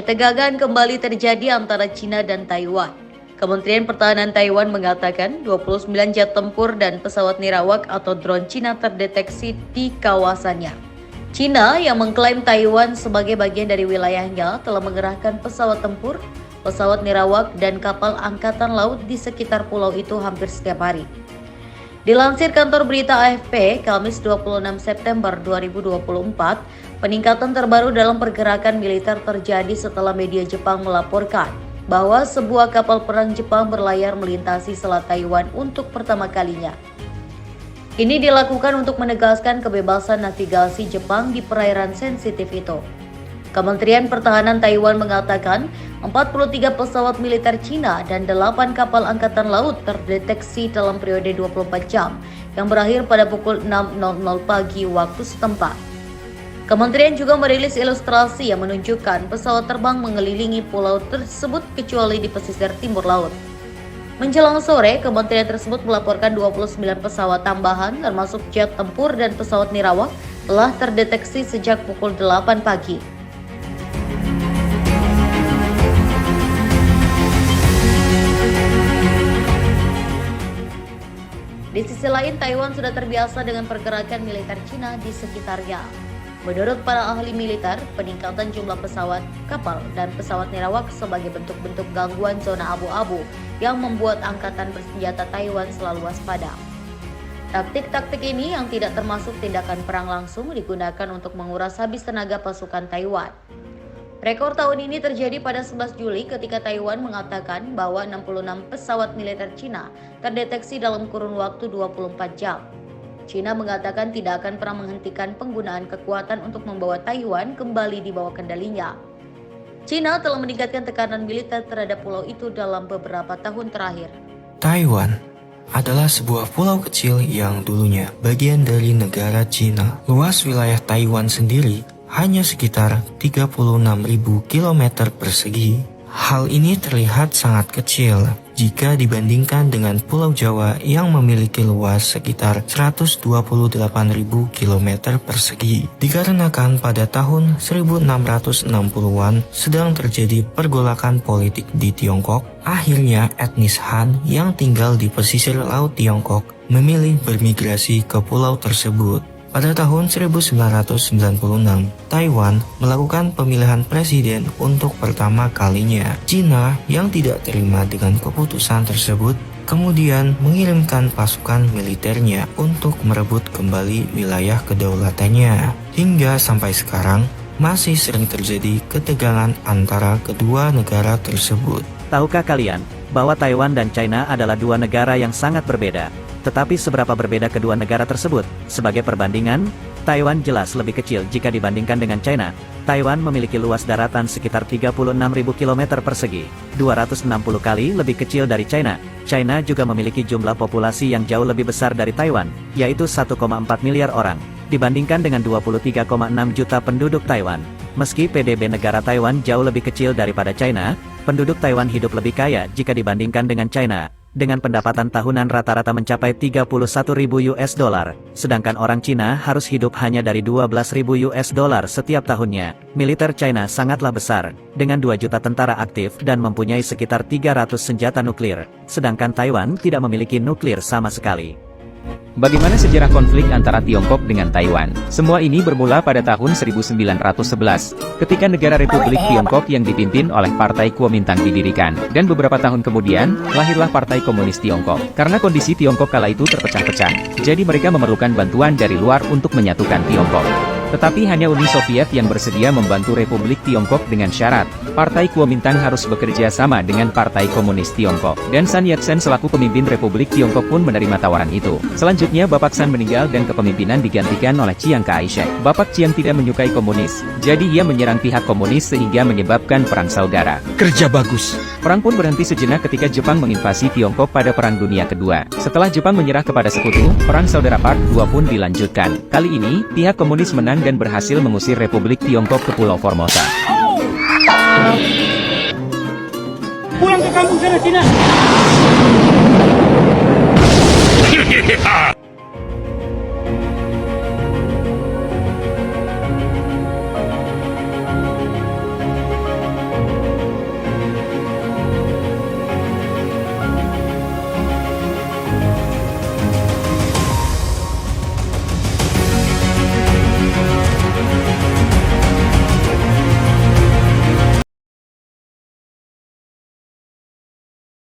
ketegangan kembali terjadi antara Cina dan Taiwan. Kementerian Pertahanan Taiwan mengatakan 29 jet tempur dan pesawat nirawak atau drone Cina terdeteksi di kawasannya. Cina yang mengklaim Taiwan sebagai bagian dari wilayahnya telah mengerahkan pesawat tempur, pesawat nirawak, dan kapal angkatan laut di sekitar pulau itu hampir setiap hari. Dilansir kantor berita AFP, Kamis 26 September 2024, peningkatan terbaru dalam pergerakan militer terjadi setelah media Jepang melaporkan bahwa sebuah kapal perang Jepang berlayar melintasi Selat Taiwan untuk pertama kalinya. Ini dilakukan untuk menegaskan kebebasan navigasi Jepang di perairan sensitif itu. Kementerian Pertahanan Taiwan mengatakan 43 pesawat militer Cina dan 8 kapal angkatan laut terdeteksi dalam periode 24 jam yang berakhir pada pukul 6.00 pagi waktu setempat. Kementerian juga merilis ilustrasi yang menunjukkan pesawat terbang mengelilingi pulau tersebut kecuali di pesisir timur laut. Menjelang sore, kementerian tersebut melaporkan 29 pesawat tambahan termasuk jet tempur dan pesawat nirawak telah terdeteksi sejak pukul 8 pagi. Di sisi lain, Taiwan sudah terbiasa dengan pergerakan militer Cina di sekitarnya. Menurut para ahli militer, peningkatan jumlah pesawat, kapal, dan pesawat nirawak sebagai bentuk-bentuk gangguan zona abu-abu yang membuat angkatan bersenjata Taiwan selalu waspada. Taktik-taktik ini yang tidak termasuk tindakan perang langsung digunakan untuk menguras habis tenaga pasukan Taiwan. Rekor tahun ini terjadi pada 11 Juli ketika Taiwan mengatakan bahwa 66 pesawat militer Cina terdeteksi dalam kurun waktu 24 jam. Cina mengatakan tidak akan pernah menghentikan penggunaan kekuatan untuk membawa Taiwan kembali di bawah kendalinya. Cina telah meningkatkan tekanan militer terhadap pulau itu dalam beberapa tahun terakhir. Taiwan adalah sebuah pulau kecil yang dulunya bagian dari negara Cina. Luas wilayah Taiwan sendiri hanya sekitar 36.000 km persegi. Hal ini terlihat sangat kecil jika dibandingkan dengan Pulau Jawa yang memiliki luas sekitar 128.000 km persegi. Dikarenakan pada tahun 1660-an sedang terjadi pergolakan politik di Tiongkok, akhirnya etnis Han yang tinggal di pesisir Laut Tiongkok memilih bermigrasi ke pulau tersebut. Pada tahun 1996, Taiwan melakukan pemilihan presiden untuk pertama kalinya. Cina yang tidak terima dengan keputusan tersebut kemudian mengirimkan pasukan militernya untuk merebut kembali wilayah kedaulatannya. Hingga sampai sekarang masih sering terjadi ketegangan antara kedua negara tersebut. Tahukah kalian bahwa Taiwan dan China adalah dua negara yang sangat berbeda? Tetapi seberapa berbeda kedua negara tersebut? Sebagai perbandingan, Taiwan jelas lebih kecil jika dibandingkan dengan China. Taiwan memiliki luas daratan sekitar 36.000 km persegi, 260 kali lebih kecil dari China. China juga memiliki jumlah populasi yang jauh lebih besar dari Taiwan, yaitu 1,4 miliar orang, dibandingkan dengan 23,6 juta penduduk Taiwan. Meski PDB negara Taiwan jauh lebih kecil daripada China, penduduk Taiwan hidup lebih kaya jika dibandingkan dengan China, dengan pendapatan tahunan rata-rata mencapai 31.000 US dollar, sedangkan orang Cina harus hidup hanya dari 12.000 US dollar setiap tahunnya. Militer China sangatlah besar, dengan 2 juta tentara aktif dan mempunyai sekitar 300 senjata nuklir, sedangkan Taiwan tidak memiliki nuklir sama sekali. Bagaimana sejarah konflik antara Tiongkok dengan Taiwan? Semua ini bermula pada tahun 1911, ketika negara Republik Tiongkok yang dipimpin oleh Partai Kuomintang didirikan. Dan beberapa tahun kemudian, lahirlah Partai Komunis Tiongkok. Karena kondisi Tiongkok kala itu terpecah-pecah, jadi mereka memerlukan bantuan dari luar untuk menyatukan Tiongkok. Tetapi hanya Uni Soviet yang bersedia membantu Republik Tiongkok dengan syarat, Partai Kuomintang harus bekerja sama dengan Partai Komunis Tiongkok. Dan Sun Yat-sen selaku pemimpin Republik Tiongkok pun menerima tawaran itu. Selanjutnya Bapak Sun meninggal dan kepemimpinan digantikan oleh Chiang Kai-shek. Bapak Chiang tidak menyukai komunis, jadi ia menyerang pihak komunis sehingga menyebabkan perang saudara. Kerja bagus. Perang pun berhenti sejenak ketika Jepang menginvasi Tiongkok pada Perang Dunia Kedua. Setelah Jepang menyerah kepada sekutu, Perang Saudara Part II pun dilanjutkan. Kali ini, pihak komunis menang dan berhasil mengusir Republik Tiongkok ke Pulau Formosa. Pulang ke kampung sana, Cina!